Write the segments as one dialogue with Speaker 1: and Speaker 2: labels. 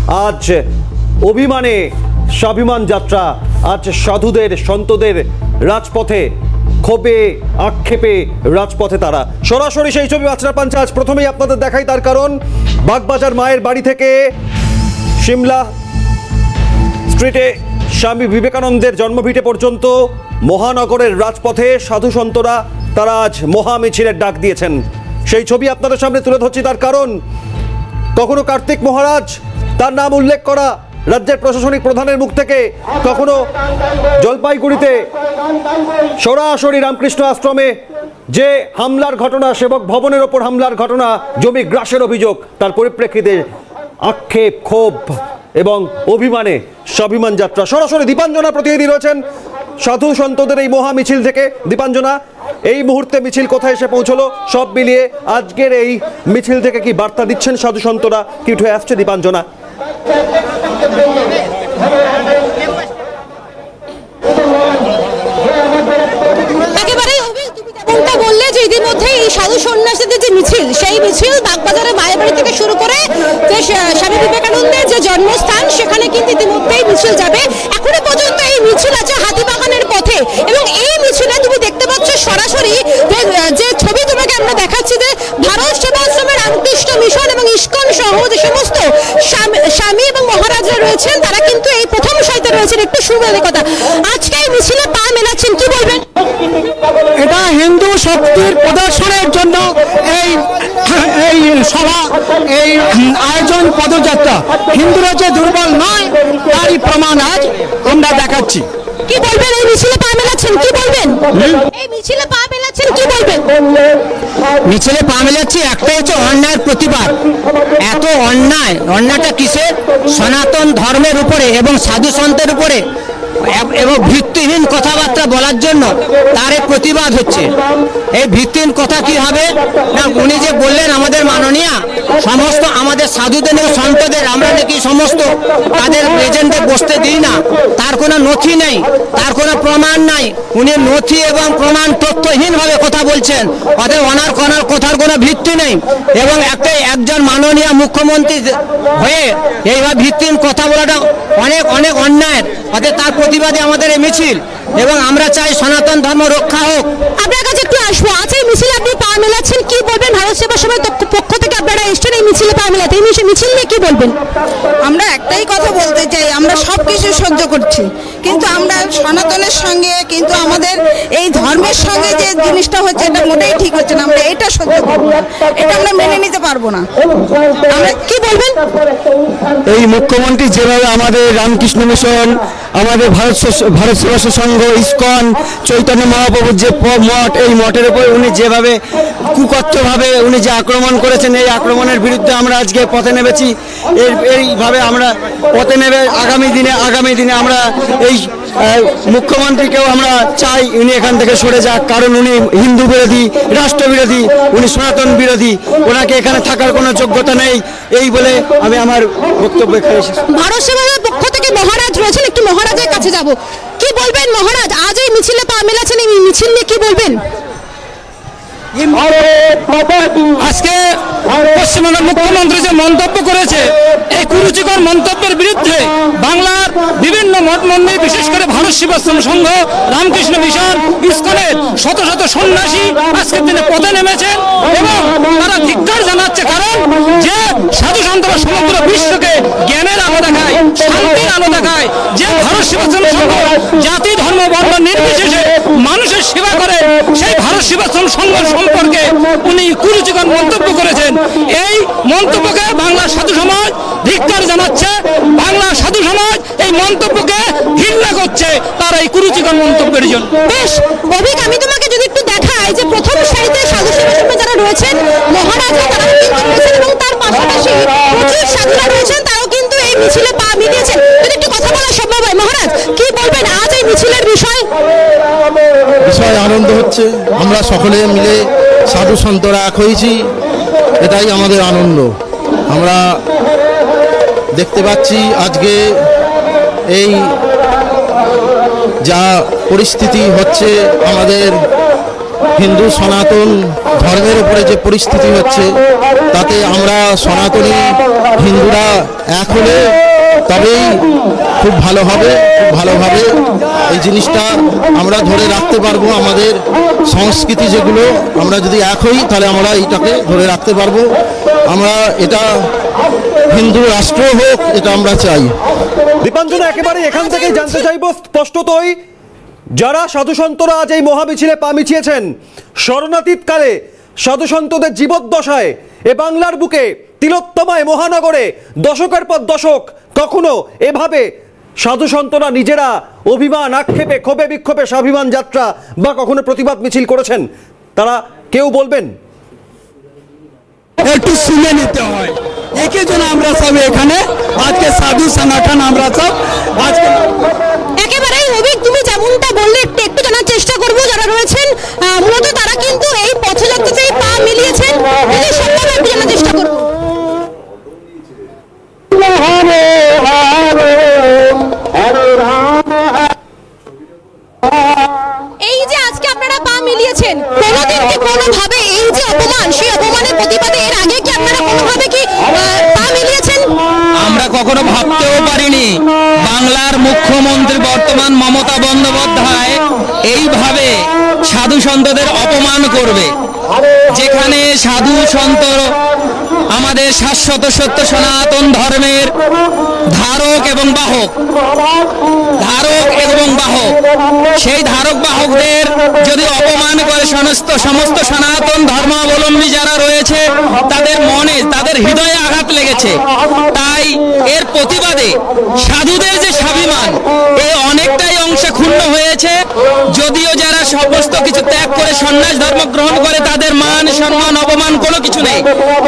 Speaker 1: আজ অভিমানে স্বাভিমান যাত্রা, আজ সাধুদের সন্তদের রাজপথে, ক্ষোভে আক্ষেপে রাজপথে তারা। সরাসরি সেই ছবি বাচরা পাঞ্চ আজ প্রথমেই আপনাদের দেখাই, তার কারণ বাগবাজার মায়ের বাড়ি থেকে সিমলা স্ট্রিটে স্বামী বিবেকানন্দের জন্মভিটে পর্যন্ত মহানগরের রাজপথে সাধু সন্তরা তারা আজ মহা মিছিলের ডাক দিয়েছেন। সেই ছবি আপনাদের সামনে তুলে ধরছি, তার কারণ কখনো কার্তিক মহারাজ তার নাম উল্লেখ করা রাজ্যের প্রশাসনিক প্রধানের মুখ থেকে, কখনো জলপাইগুড়িতে সরাসরি রামকৃষ্ণ আশ্রমে যে হামলার ঘটনা, সেবক ভবনের ওপর হামলার ঘটনা, জমি গ্রাসের অভিযোগ, তার পরিপ্রেক্ষিতে আক্ষেপ, ক্ষোভ এবং অভিমানে স্বাভিমান যাত্রা। সরাসরি দীপাঞ্জনা প্রতিনিধি রয়েছেন সাধু সন্তদের এই মহা মিছিল থেকে। দীপাঞ্জনা, এই মুহূর্তে মিছিল কোথায় এসে পৌঁছলো, সব মিলিয়ে আজকের এই মিছিল থেকে কি বার্তা দিচ্ছেন সাধু সন্তরা, কি উঠে আসছে দীপাঞ্জনা?
Speaker 2: বললে যে ইতিমধ্যে এই সাধু সন্ন্যাসীদের যে মিছিল, সেই মিছিল বাগবাজারের মায়ের বাড়ি থেকে শুরু করে যে স্বামী বিবেকানন্দের যে জন্মস্থান, সেখানে কিন্তু ইতিমধ্যেই মিছিল যাবে। এখনো পর্যন্ত এই মিছিল আছে হাতিবাগানের পথে, এবং এই মিছিলে তুমি দেখতে পাচ্ছ সরাসরি যে ছবি তোমাকে আমরা দেখাচ্ছি, যে ভারত সেবাশ্রমের রামকৃষ্ণ মিশন এবং ইস্কন সহ যে সমস্ত স্বামী এবং মহারাজরা রয়েছেন, তারা কিন্তু এই প্রথম সারিতে রয়েছেন। একটু শুনবেন কথা, আজকে এই মিছিলে পা মেলাচ্ছেন, কি বলবেন?
Speaker 3: এটা হিন্দু শক্তির প্রদর্শনের জন্য এই সভা, এই আয়োজন, পদযাত্রা। হিন্দুরা যে দুর্বল নয় তারই প্রমাণ আজ আমরা দেখাচ্ছি।
Speaker 2: কি বলবেন এই মিছিলে পা মেলাচ্ছেন, কি বলবেন? এই মিছিলে পা মেলাচ্ছেন, কি বলবেন?
Speaker 3: মিছিলে পা মেলাচ্ছি একটাই হচ্ছে অন্যায়ের প্রতিবাদ। এত অন্যায়টা কিসের? সনাতন ধর্মের উপরে এবং সাধু সন্তের উপরে এবং ভিত্তিহীন কথাবার্তা বলার জন্য তার প্রতিবাদ হচ্ছে। এই ভিত্তিহীন কথা কি হবে না, উনি যে বললেন আমাদের মাননীয়া সমস্ত আমাদের সাধুদের এবং সন্তদের আমরা নাকি সমস্ত তাদের এজেন্টে বসতে দিই না, তার কোনো নথি নেই, তার কোনো প্রমাণ নাই। উনি নথি এবং প্রমাণ তথ্যহীনভাবে কথা বলছেন, অতএব ওনার কথার কোনো ভিত্তি নেই। এবং একজন মাননীয় মুখ্যমন্ত্রী হয়ে এইভাবে ভিত্তিহীন কথা বলাটা অনেক অনেক অন্যায়। অতএব তার প্রতিবাদে আমাদের এই মিছিল, এবং আমরা চাই সনাতন ধর্ম রক্ষা হোক।
Speaker 2: আপনার কাছে একটু আসবো, আজ এই মিছিলে আপনি পা মেলাচ্ছেন, কি বলবেন? ভারত সেবাশ্রমের পক্ষ থেকে আপনারা এসছেন এই মিছিলে পা মেলাতে, এই মিছিল নিয়ে কি বলবেন?
Speaker 4: আমরা একটাই কথা বলতে চাই, আমরা সব কিছু সহ্য করছি, কিন্তু আমরা সনাতনের সঙ্গে, কিন্তু আমাদের এই ধর্মের সঙ্গে যে জিনিসটা হচ্ছে এটা মোটেই ঠিক হচ্ছে না। আমরা এটা সহ্য করবো না, এটা আমরা মেনে নিতে পারবো না।
Speaker 2: আমরা কি বলবেন?
Speaker 3: এই মুখ্যমন্ত্রী যেভাবে আমাদের রামকৃষ্ণ মিশন, আমাদের ভারত সেবাশ্রম সংঘ, ইস্কন, চৈতন্য মহাপ্রভুর যে মঠ, এই মঠের উপর উনি যেভাবে কুকথ্যভাবে উনি যে আক্রমণ করেছেন, এই আক্রমণের বিরুদ্ধে আমরা আজকে পথে নেমেছি। এইভাবে আমরা পথে নেবে আগামী দিনে আমরা এই মুখ্যমন্ত্রীকেও আমরা চাই উনি এখান থেকে সরে যাক, কারণ উনি হিন্দু বিরোধী, রাষ্ট্রবিরোধী, উনি সনাতন বিরোধী, ওনাকে এখানে থাকার কোনো যোগ্যতা নেই। এই বলে আমি আমার বক্তব্য এখানে শেষ।
Speaker 2: ভারত সেবাশ্রমের পক্ষ থেকে মহারাজ রয়েছেন, একটু মহারাজের কাছে যাব। কি বলবেন মহারাজ, আজ এই মিছিলে পা মেলাচ্ছেন, এই মিছিল নিয়ে কি বলবেন?
Speaker 3: আজকে পশ্চিমবঙ্গের মুখ্যমন্ত্রী যে মন্তব্য করেছে, এই কুরুচিকর মন্তব্যের বিরুদ্ধে বাংলার বিভিন্ন মঠ মন্দির, বিশেষ করে ভারত সেবাশ্রম সংঘ, রামকৃষ্ণ মিশন, ইস্কনের শত শত সন্ন্যাসী আজকের দিনে পথে নেমেছেন, এবং তারা ধিক্কার জানাচ্ছে, কারণ যে সাধু সন্তরা সমগ্র বিশ্বকে জ্ঞানের আলো দেখায়, শান্তির আলো দেখায়, যে ভারত সেবাশ্রম সংঘ জাতি ধর্ম বর্ণ নির্বিশেষে মানুষের সেবা করে, সেই ভারত সেবাশ্রম সংঘ সম্পর্কে উনি কুরুচিকর মন্তব্য করেছেন। এই মন্তব্যকে বাংলার সাধু সমাজ ধিক্কার জানাচ্ছে। বাংলার সাধু সমাজ এই মন্তব্যকে ঘৃণা করছে, তার এই কুরুচিকর মন্তব্যের জন্য।
Speaker 2: বেশ অভিক, আমি তোমাকে যদি একটু দেখাই যে প্রথম সারিতে সাধু সেবাশ্রমে যারা রয়েছেন, মহারাজরা তারা কিন্তু রয়েছেন, এবং তার পাশাপাশি প্রচুর সাধুরা রয়েছেন, তারাও কিন্তু এই মিছিলে পা মিলিয়েছেন। যদি একটু কথা বলা সম্ভব হয়, মহারাজ কি বলবেন আজ এই মিছিলের বিষয়?
Speaker 5: আনন্দ হচ্ছে, আমরা সকলে মিলে সাধু সন্তরা এক হয়েছি, এটাই আমাদের আনন্দ। আমরা দেখতে পাচ্ছি আজকে এই যা পরিস্থিতি হচ্ছে আমাদের হিন্দু সনাতন ধর্মের উপরে যে পরিস্থিতি হচ্ছে, তাতে আমরা সনাতনী হিন্দুরা এক হলে তবেই খুব ভালো হবে। খুব ভালোভাবে এই জিনিসটা আমরা ধরে রাখতে পারবো। আমাদের সংস্কৃতি যেগুলো, আমরা যদি এক হই তাহলে আমরা এইটাকে ধরে রাখতে পারবো। আমরা এটা হিন্দু রাষ্ট্র হোক, এটা আমরা চাই।
Speaker 1: দীপাঞ্জনা, একেবারে এখান থেকে জানতে চাইব স্পষ্টতই, যারা সাধু সন্তরা আজ এই মহামিছিলে পা মিছিয়েছেন, শরণাতীতকালে সাধু সন্তদের জীবদ্দশায় এ বাংলার বুকে তিলোত্তমায় মহানগরে দশকের পর দশক কখনো এভাবে সাধু সন্তরা নিজেরা অভিমান, আক্ষেপে, ক্ষোভে বিক্ষোভে স্বাভিমান যাত্রা বা কখনো প্রতিবাদ মিছিল করেছেন? তারা কেউ বলবেন?
Speaker 6: একটু শুনে নিতে হয়। একই জন্য আমরা সব এখানে আজকে সাধু সংগঠন আমরা সব আজকে
Speaker 2: একেবারেই অভিক, তুমি যেমনটা বললে একটু জানার চেষ্টা করবো যারা রয়েছেন মূলত তারা কিন্তু এই পথযাত্রাতেই পা মিলিয়েছেন, যদি সম্ভব একটু জানার চেষ্টা করবো। এই যে আজকে আপনারা পা মিলিয়েছেন, কোনোদিন কি কোনোভাবে এই যে অপমান, সেই অপমানের প্রতিবাদে এর আগে কি আপনারা কোনোভাবে কি পা মিলিয়েছেন?
Speaker 3: আমরা কখনো ভাবতেও পারিনি বাংলার মুখ্যমন্ত্রী বর্তমান মমতা বন্দ্যোপাধ্যায় এইভাবে সাধু সন্তদের অপমান করবে। যেখানে সাধু সন্ত আমাদের শাশ্বত সত্য সনাতন ধর্মের ধারক এবং বাহক, সেই ধারক বাহকদের যদি অপমান করে সমস্ত সনাতন ধর্মাবলম্বী যারা রয়েছে তাদের মনে, তাদের হৃদয়ে আঘাত লেগেছে। তাই এর প্রতিবাদে সাধুদের যে স্বাভিমান, এ অনেকটাই অংশে ক্ষুণ্ণ হয়েছে। যদিও যারা সমস্ত কিছু ত্যাগ করে সন্ন্যাস ধর্ম গ্রহণ করে তাদের মান সম্মান অপমান কোনো কিছু নেই,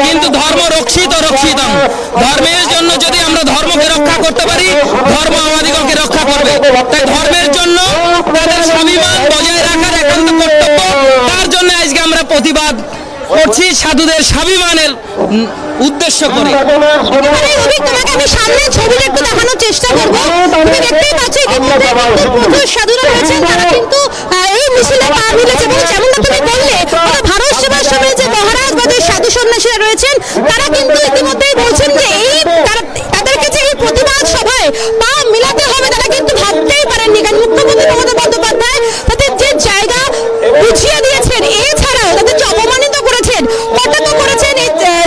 Speaker 3: কিন্তু ধর্ম রক্ষিতম। ধর্মের জন্য যদি আমরা ধর্মকে রক্ষা করতে পারি, ধর্ম আমাদিগকে রক্ষা করবে। তাই ধর্মের জন্য তাদের স্বাভিমান বজায় রাখার একান্ত কর্তব্য। তার জন্য আজকে আমরা প্রতিবাদ করছি সাধুদের স্বাভিমানের উদ্দেশ্য করে।
Speaker 2: তোমাকে আমি সামনে ছবিটা একটু দেখানোর চেষ্টা করবো। তুমি দেখতেই পাচ্ছ প্রচুর সাধুরা রয়েছেন, তারা কিন্তু এই মিছিলে পা মিলেছে এবং যেমনটা তুমি বললে ভারত সেবাশ্রমের যে মহারাজ বা যে সাধু সন্ন্যাসীরা রয়েছেন তারা কিন্তু ইতিমধ্যেই বলছেন যে এই তাদেরকে যে এই প্রতিবাদ সভায় পা মিলাতে হবে তারা কিন্তু ভাবতেই পারেননি। কারণ মুখ্যমন্ত্রী মমতা বন্দ্যোপাধ্যায় তাদের যে জায়গা বুঝিয়ে দিয়েছেন, এছাড়াও তাদের যে অপমানিত করেছেন, কটাক্ষ করেছেন,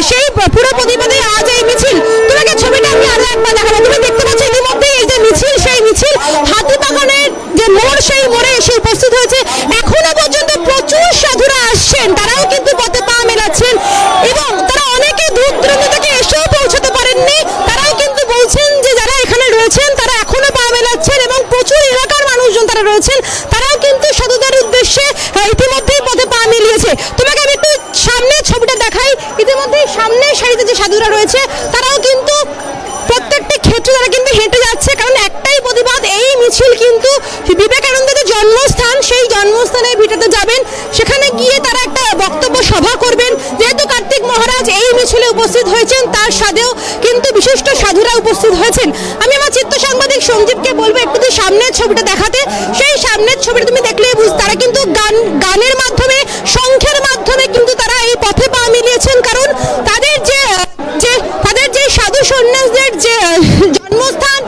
Speaker 2: সেই পুরো প্রতিবাদে আজ এই মিছিল। তোমাকে ছবিটা আমি আরো একবার দেখাবো। তুমি দেখতে পাচ্ছ ইতিমধ্যে এই যে মিছিল, সেই মিছিল হাতিবাগানের যে মোড়, সেই মোড়ে এসে উপস্থিত হয়েছে। এখনো পর্যন্ত প্রচুর সাধুরা আসছেন, তারাও কিন্তু পথে পা মেলাচ্ছেন এবং তারা অনেকে দূর দূরান্ত থেকে এসেও পৌঁছতে পারেননি। তারাও কিন্তু বলছেন যে যারা এখানে রয়েছেন তারা এখনো পা মেলাচ্ছেন এবং প্রচুর এলাকার মানুষজন তারা রয়েছেন, তারাও কিন্তু সাধুদের উদ্দেশ্যে ইতিমধ্যেই পথে পা মিলিয়েছে। তোমাকে আমি একটু সামনে ছবিটা দেখাই। ইতিমধ্যেই সামনে সারিতে যে সাধুরা রয়েছে তারাও কিন্তু প্রত্যেকটি ক্ষেত্রে তারা কিন্তু হেঁটে যাচ্ছে, কারণ একটাই প্রতিবাদ। এই মিছিল কিন্তু বিবেকানন্দের যে জন্মস্থান, সেই জন্মস্থানে ভিটাতে যাবেন, সেখানে গিয়ে তারা একটা বক্তব্য সভা করবেন। যেহেতু কার্তিক মহারাজ এই মিছিলে উপস্থিত হয়েছেন, তার সাথেও কিন্তু বিশিষ্ট সাধুরা উপস্থিত হয়েছেন। আমি আমার চিত্র সাংবাদিক সঞ্জীবকে বলবো একটু সামনের ছবিটা দেখাতে। সেই সামনের ছবিটা তুমি দেখলে তারা কিন্তু গানের মাধ্যমে, শঙ্খের মাধ্যমে কিন্তু তারা এই পথে পা মিলিয়েছেন। কারণ তাদের যে সাধু সন্ন্যাসদের যে জন্মস্থান,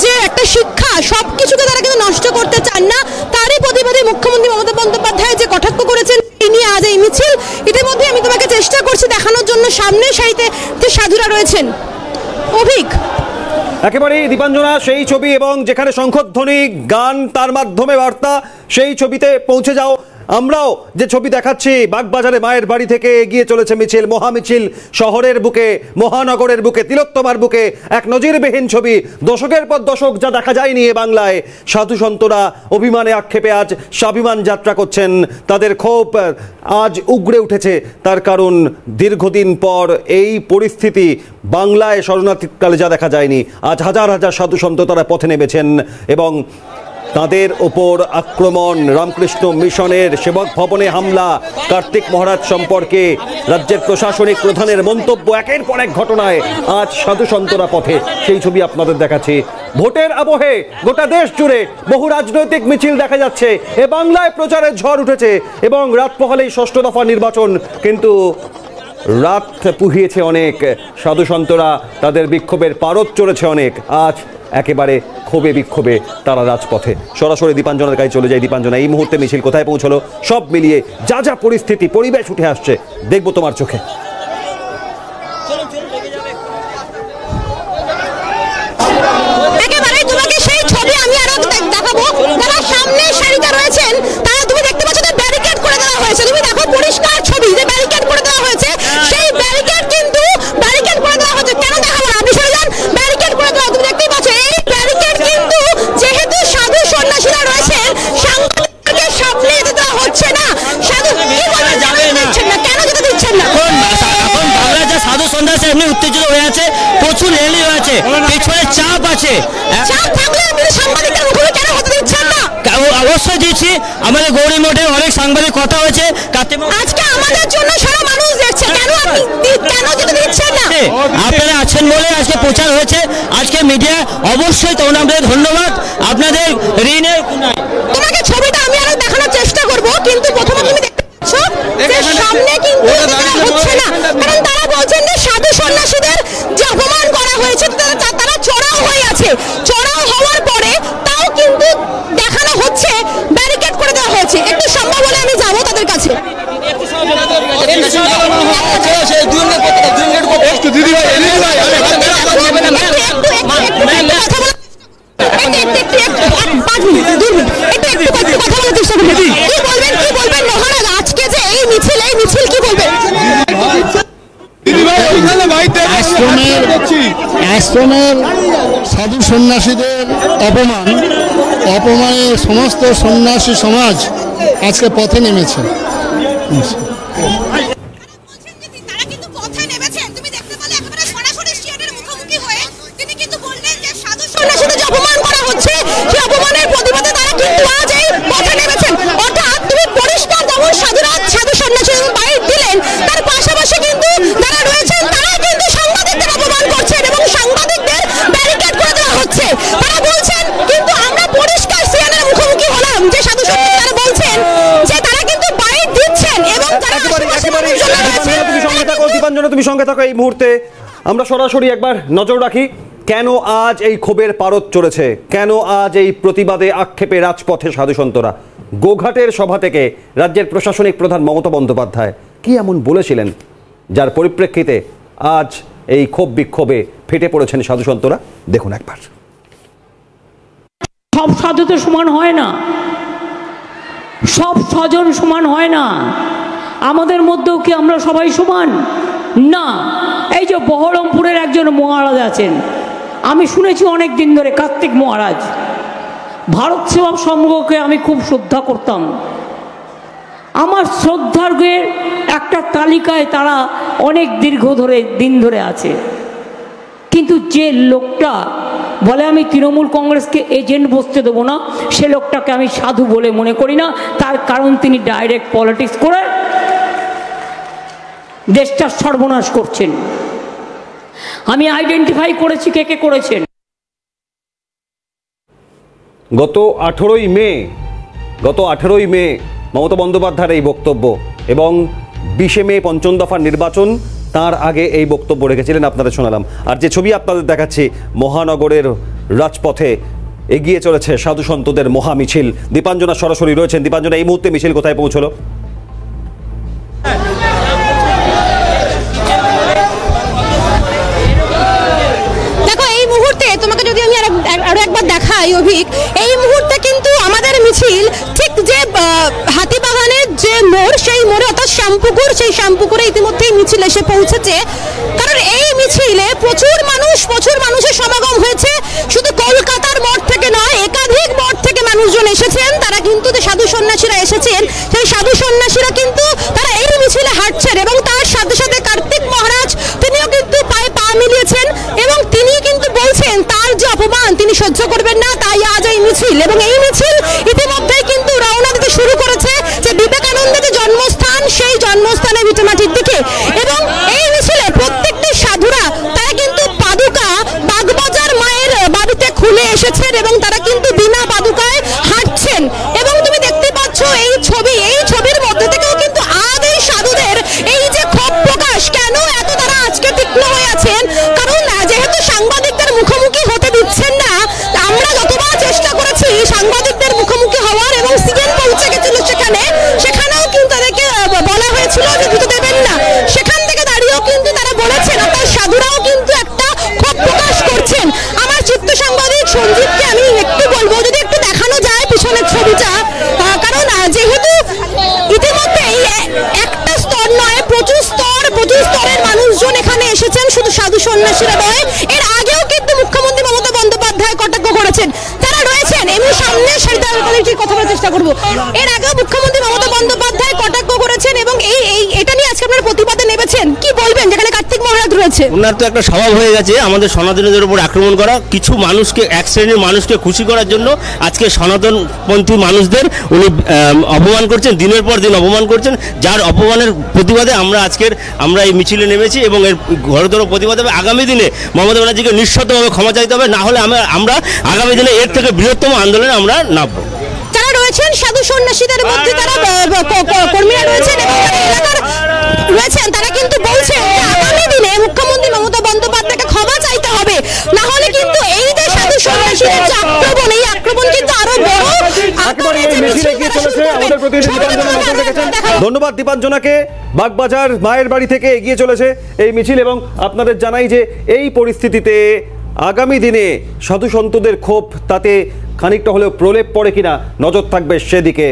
Speaker 2: যে একটা শিক্ষা, সবকিছুকে তারা কিন্তু নষ্ট করতে চান না। তারই প্রতিবাদে মুখ্যমন্ত্রী মমতা বন্দ্যোপাধ্যায় যে কটাক্ষ করেছেন এই নিয়ে আজ এই মিছিল। ইতিমধ্যে আমি তোমাকে চেষ্টা করছি দেখানোর জন্য সামনের সারিতে যে সাধুরা রয়েছেন। অভিক,
Speaker 1: একেবারেই দীপাঞ্জনা, সেই ছবি এবং যেখানে শঙ্খধ্বনি, গান, তার মাধ্যমে বার্তা, সেই ছবিতে পৌঁছে যাও। আমরাও যে ছবি দেখাচ্ছি, বাগবাজারে মায়ের বাড়ি থেকে এগিয়ে চলেছে মিছিল, মহামিছিল, শহরের বুকে, মহানগরের বুকে, তিলোত্তমার বুকে, এক নজিরবিহীন ছবি। দশকের পর দশক যা দেখা যায়নি এ বাংলায়। সাধু সন্তরা অভিমানে আক্ষেপে আজ স্বাভিমান যাত্রা করছেন। তাদের ক্ষোভ আজ উগড়ে উঠেছে, তার কারণ দীর্ঘদিন পর এই পরিস্থিতি বাংলায় শরণার্থীকালে যা দেখা যায়নি। আজ হাজার হাজার সাধু সন্ত তারা পথে নেমেছেন এবং তাদের ওপর আক্রমণ, রামকৃষ্ণ মিশনের সেবক ভবনে হামলা, কার্তিক মহারাজ সম্পর্কে রাজ্যের প্রশাসনিক প্রধানের মন্তব্য, একের পর এক ঘটনায় আজ সাধু সন্তরা পথে। সেই ছবি আপনাদের দেখাচ্ছি। ভোটের আবহে গোটা দেশ জুড়ে বহু রাজনৈতিক মিছিল দেখা যাচ্ছে। এ বাংলায় প্রচারের ঝড় উঠেছে এবং রাত পোহালেই ষষ্ঠ দফা নির্বাচন, কিন্তু রাত পুহিয়েছে অনেক। সাধু সন্তরা তাদের বিক্ষোভের পারদ চড়েছে অনেক। আজ একেবারে ক্ষোভে বিক্ষোভে তারা রাজপথে। সরাসরি দীপাঞ্জনের কাছে চলে যায়। দীপাঞ্জনা, এই মুহূর্তে মিছিল কোথায় পৌঁছলো, সব মিলিয়ে যা যা পরিস্থিতি, পরিবেশ উঠে আসছে, দেখবো তোমার চোখে।
Speaker 2: একেবারে তোমাকে সেই ছবি আমি আরো দেখাবো। যারা সামনের সারিতে রয়েছেন তারা তুমি দেখতে পাচ্ছ যে ব্যারিকেড করে দেওয়া হয়েছে। তুমি দেখো পরিষ্কার ছবি যে ব্যারিকেড করে দেওয়া হয়েছে। সেই ব্যারিকেড কিন্তু ব্যারিকেড করে দেওয়া হয়েছে কেন দেখাবো না, আপনি সরে যান। ব্যারিকেড করে দেওয়া, তুমি দেখতেই পাচ্ছ এই ব্যারিকেড কিন্তু যেহেতু সাধু সন্ন্যাসীরা রয়েছেন সাংবাদিকদের সামনে যেতে দেওয়া হচ্ছে না। সাধু কি বলবেন, দিচ্ছেন না কেন যেতে দিচ্ছেন না?
Speaker 3: এখন বাংলা যে সাধু সন্ন্যাসী এমনি উত্তেজিত হয়ে আছে, প্রচুর র্যালি হয়েছে, পেছনে চাপ আছে।
Speaker 2: চাপ থাকলে আপনি সাংবাদিকদের মুখে কেন হতে দিচ্ছেন না?
Speaker 3: অবশ্যই দিচ্ছি, আমাদের গৌরী মঠে অনেক সাংবাদিক কথা হয়েছে।
Speaker 2: আজকে আমাদের জন্য সারা মানুষ দেখছে, কেন আপনি কেন যেতে দিচ্ছেন না?
Speaker 3: আপনারা আছেন বলে আজকে প্রচার হয়েছে। আজকে মিডিয়া অবশ্যই আপনাদের ধন্যবাদ, আপনাদের ঋণের।
Speaker 2: তোমাকে ছবিটা আমি আরো দেখানোর চেষ্টা করব, কিন্তু প্রথমে তুমি দেখতে পাচ্ছ যে সামনে কিন্তু হচ্ছে না, কারণ তারা বলছেন যে সাধু সন্ন্যাসীদের যে অপমান করা হয়েছে তারা চড়াও হয়ে আছে। চড়াও হওয়ার পরে তাও কিন্তু দেখানো হচ্ছে ব্যারিকেড করে দেওয়া হয়েছে। একটু সম্ভব হলে আমি যাবো তাদের কাছে।
Speaker 5: আশ্রমের সাধু সন্ন্যাসীদের অপমানে সমস্ত সন্ন্যাসী সমাজ আজকে পথে নেমেছে।
Speaker 2: তারা কিন্তু পথে নেমেছেন, তুমি দেখতে পেলে একেবারে সরাসরি সিআইডির মুখোমুখি হয়ে তিনি কিন্তু বললেন যে সাধু সন্ন্যাসীদের যে অপমান করা হচ্ছে সেই অপমানের প্রতিবাদে তারা কিন্তু আজ এই পথে নেমেছেন। অর্থাৎ তুমি পরিষ্কার যেমন সাধু সন্ন্যাসীদের বাইট দিলেন, তার পাশাপাশি কিন্তু যারা রয়েছেন তারা কিন্তু সাংবাদিকদের অপমান করছেন এবং সাংবাদিকদের ব্যারিকেড করে দেওয়া হচ্ছে। তারা বলছেন, কিন্তু আমরা পরিষ্কার সিআইডির মুখোমুখি হলাম যে সাধু সন্ন্যাসীরা বলছেন যে তারা কিন্তু বাইট দিচ্ছেন এবং
Speaker 1: দীপাঞ্জনা, তুমি সঙ্গে থাকো। এই মুহূর্তে আমরা সরাসরি একবার নজর রাখি কেন আজ এই ক্ষোভের পারদ চড়েছে, কেন আজ এই প্রতিবাদে আক্ষেপে রাজপথে সাধু সন্তরা। গোঘাটের সভা থেকে রাজ্যের প্রশাসনিক প্রধান মমতা বন্দ্যোপাধ্যায় কি এমন বলেছিলেন যার পরিপ্রেক্ষিতে আজ এই ক্ষোভ বিক্ষোভে ফেটে পড়েছেন সাধু সন্তরা, দেখুন একবার।
Speaker 7: সব সাধু তো সমান হয় না, সব স্বজন সমান হয় না। আমাদের মধ্যেও কি আমরা সবাই সমান না? এই যে বহরমপুরের একজন মহারাজ আছেন, আমি শুনেছি অনেক দিন ধরে, কার্তিক মহারাজ। ভারত সেবা সংঘকে আমি খুব শ্রদ্ধা করতাম। আমার শ্রদ্ধার্ঘের একটা তালিকায় তারা অনেক দিন ধরে আছে। কিন্তু যে লোকটা বলে আমি তৃণমূল কংগ্রেসকে এজেন্ট বসতে দেবো না, সে লোকটাকে আমি সাধু বলে মনে করি না। তার কারণ তিনি ডাইরেক্ট পলিটিক্স করে দেশটার সর্বনাশ করছেন। আমি আইডেন্টিফাই করেছি কে কে করেছেন।
Speaker 1: গত 18ই মে মমতা বন্দ্যোপাধ্যায়ের এই বক্তব্য এবং 20শে মে পঞ্চম দফার নির্বাচন, তার আগে এই বক্তব্য রেখেছিলেন, আপনাদের শোনালাম। আর যে ছবি আপনাদের দেখাচ্ছি, মহানগরের রাজপথে এগিয়ে চলেছে সাধু সন্তদের মহামিছিল। দীপাঞ্জনা সরাসরি রয়েছেন। দীপাঞ্জনা, এই মুহূর্তে মিছিল কোথায় পৌঁছলো?
Speaker 2: দেখো, এই মুহূর্তে তোমাকে যদি আমি আরো একবার দেখাই অভিক, এই মুহূর্তে কিন্তু আমাদের মিছিল ঠিক যে হাতিবাগানের যে মোড়, সেই মোড়ে অর্থাৎ শ্যামপুকুর, সেই শ্যামপুকুরে ইতিমধ্যেই মিছিল এসে পৌঁছেছে। কারণ এই মিছিলে প্রচুর মানুষের সমাগম হয়েছে। শুধু কলকাতার মঠ থেকে নয়, একাধিক মঠ থেকে মানুষজন এসেছেন। তারা কিন্তু যে সাধু সন্ন্যাসীরা এসেছেন, সেই সাধু সন্ন্যাসীরা কিন্তু তারা এই মিছিলে হাঁটছেন এবং তার সাথে সাথে কার্তিক মহারাজ তিনিও কিন্তু পায়ে পা মিলিয়েছেন এবং তিনি কিন্তু বলছেন তার যে অপমান তিনি সহ্য করবেন না, তাই আজ এই মিছিল। এবং এই মিছিল ইতিমধ্যেই কিন্তু রওনা দিতে শুরু করেছে যে বিবেকানন্দের যে জন্মস্থান, সেই জন্মস্থানে ভিটেমাটির দিকে। এবং এই মিছিলে প্রত্যেকটি সাধুরা তারা কিন্তু পাদুকা বাগবাজার মায়ের বাড়িতে খুলে এসেছেন এবং তারা কিন্তু বিনা পাদুকায় হাঁটছেন। এবং তুমি দেখতে পাচ্ছ এই ছবির মধ্যে থেকেও কিন্তু আজ এই সাধুদের এই যে ক্ষোভ প্রকাশ, কেন এত তারা আজকে তীক্ষ্ণ হয়ে আছেন, কারণ যেহেতু সাংবাদিকদের মুখোমুখি হতে দিচ্ছেন না। আমরা যতবার চেষ্টা করেছি সাংবাদিকদের মুখোমুখি হওয়ার, এবং সিএন পৌঁছে গেছিল সেখানেও কিন্তু তাদেরকে বলা হয়েছিল যে দিতে দেবেন না। সেখান থেকে দাঁড়িয়েও কিন্তু তারা বলেছেন, অর্থাৎ সাধুরাও কিন্তু একটা ক্ষোভ প্রকাশ করছেন। আমার চিত্র সাংবাদিক সঞ্জিতকে আমি একটু বলবো যদি একটু দেখানো যায় পিছনের ছবিটা, কারণ যেহেতু ইতিমধ্যে একটা স্তর নয়, প্রচুর স্তরের মানুষজন এখানে এসেছেন, শুধু সাধু সন্ন্যাসীরা নয়। এর আগেও কিন্তু মুখ্যমন্ত্রী মমতা বন্দ্যোপাধ্যায় কটাক্ষ করেছেন, তারা রয়েছেন এমনি সামনে সারিতে কথা বলার চেষ্টা করবো। এর আগেও মুখ্যমন্ত্রী মমতা বন্দ্যোপাধ্যায় কটাক্ষ করেছেন এবং এটা নিয়ে আজকে আপনারা প্রতিবাদে নেমেছেন, কি বলবেন যেখানে কার্তিক মহারাজ রয়েছে?
Speaker 8: ওনার তো একটা স্বভাব হয়ে গেছে আমাদের সনাতনীদের উপর আক্রমণ করা, কিছু মানুষকে, এক শ্রেণীর মানুষকে খুশি করার জন্য আজকে সনাতনপন্থী মানুষদের উনি অপমান করছেন, দিনের পর দিন অপমান করছেন, যার অপমানের প্রতিবাদে আমরা এই মিছিলে নেমেছি। এবং এর ঘোরতর প্রতিবাদে আগামী দিনে মমতা ব্যানার্জিকে নিঃশর্তভাবে ক্ষমা চাইতে হবে, না হলে আমরা আগামী দিনে এর থেকে বৃহত্তম আন্দোলনে আমরা নামবো।
Speaker 2: যারা রয়েছেন সাধু সন্ন্যাসীদের মধ্যে তারা কর্মীরা রয়েছেন এবং তারা এলাকার রয়েছেন, তারা কিন্তু বলছেন যে আগামী দিনে মুখ্যমন্ত্রী মমতা বন্দ্যোপাধ্যায়কে ক্ষমা চাইতে হবে, না হলে কিন্তু এই যে সাধু সন্ন্যাসীদের যে আক্রমণ, এই আক্রমণ কিন্তু আরো বড় আকারে যে মিছিল চলেছে। আমাদের প্রতিনিধি
Speaker 1: ধন্যবাদ দীপাঞ্জনাকে। বাগবাজার মায়ের বাড়ি থেকে এগিয়ে চলেছে এই মিছিল, এবং আপনাদের জানাই যে এই পরিস্থিতিতে আগামী দিনে সাধু সন্তদের ক্ষোভ তাতে খানিকটা হলেও প্রলেপ পড়ে কিনা নজর থাকবে সেদিকে।